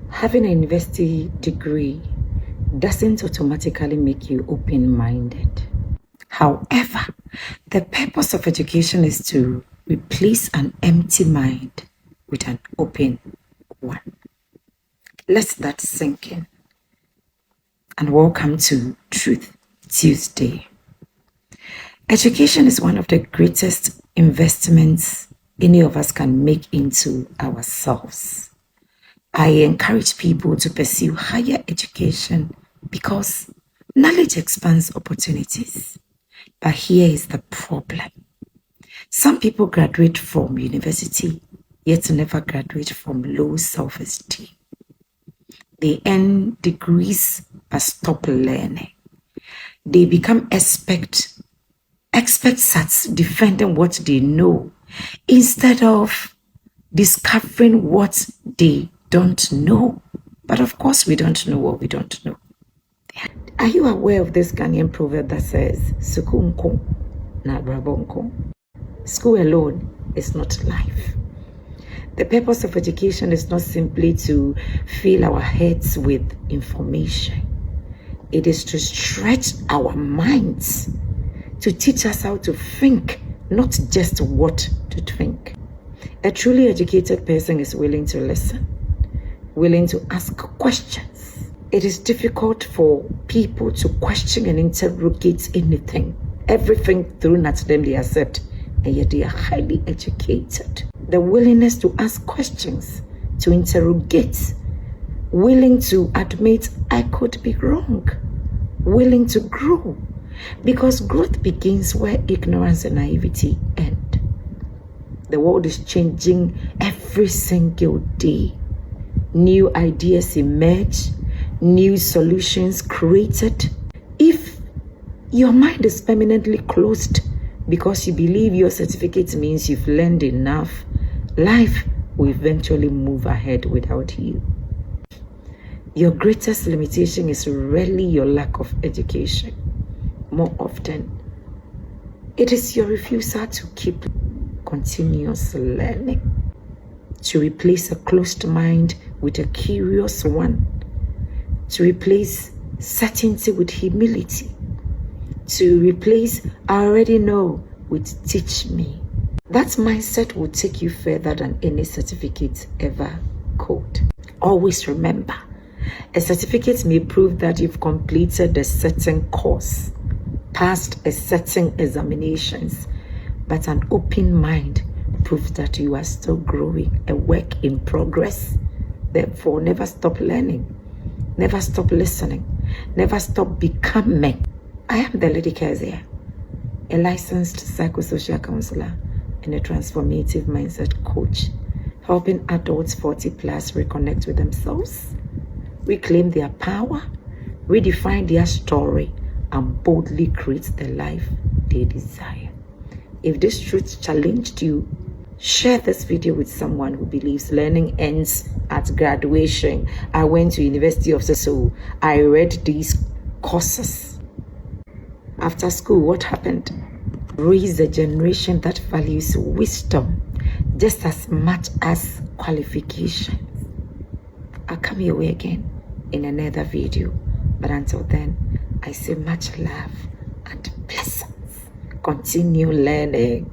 Having a university degree doesn't automatically make you open-minded. However, the purpose of education is to replace an empty mind with an open one. Let that sink in. And welcome to Truth Tuesday. Education is one of the greatest investments any of us can make into ourselves. I encourage people to pursue higher education because knowledge expands opportunities. But here is the problem. Some people graduate from university, yet never graduate from low self-esteem. They earn degrees but stop learning. They become experts at defending what they know instead of discovering what they don't know. But of course, we don't know what we don't know. Are you aware of this Ghanaian proverb that says, Sukuu na Abrabɔ? School alone is not life. The purpose of education is not simply to fill our heads with information. It is to stretch our minds, to teach us how to think, not just what to think. A truly educated person is willing to listen, willing to ask questions. It is difficult for people to question and interrogate anything. Everything thrown at them they accept, and yet they are highly educated. The willingness to ask questions, to interrogate, willing to admit I could be wrong, willing to grow, because growth begins where ignorance and naivety end. The world is changing every single day. New ideas emerge, new solutions created. If your mind is permanently closed because you believe your certificate means you've learned enough, life will eventually move ahead without you. Your greatest limitation is rarely your lack of education. More often, it is your refusal to keep continuous learning, to replace a closed mind with a curious one, to replace certainty with humility, to replace I already know with teach me. That mindset will take you further than any certificate ever could. Always remember, a certificate may prove that you've completed a certain course, passed a certain examinations, but an open mind proves that you are still growing, a work in progress. Therefore, never stop learning, never stop listening, never stop becoming. I am TheLadyKeziah, a licensed psychosocial counselor and a transformative mindset coach, helping adults 40 plus reconnect with themselves, reclaim their power, redefine their story, and boldly create the life they desire. If this truth challenged you, share this video with someone who believes learning ends at graduation. I went to University of Sukuu. I read these courses. After school, what happened? Raise a generation that values wisdom just as much as qualifications. I'll come your way again in another video. But until then, I say much love and blessings. Continue learning.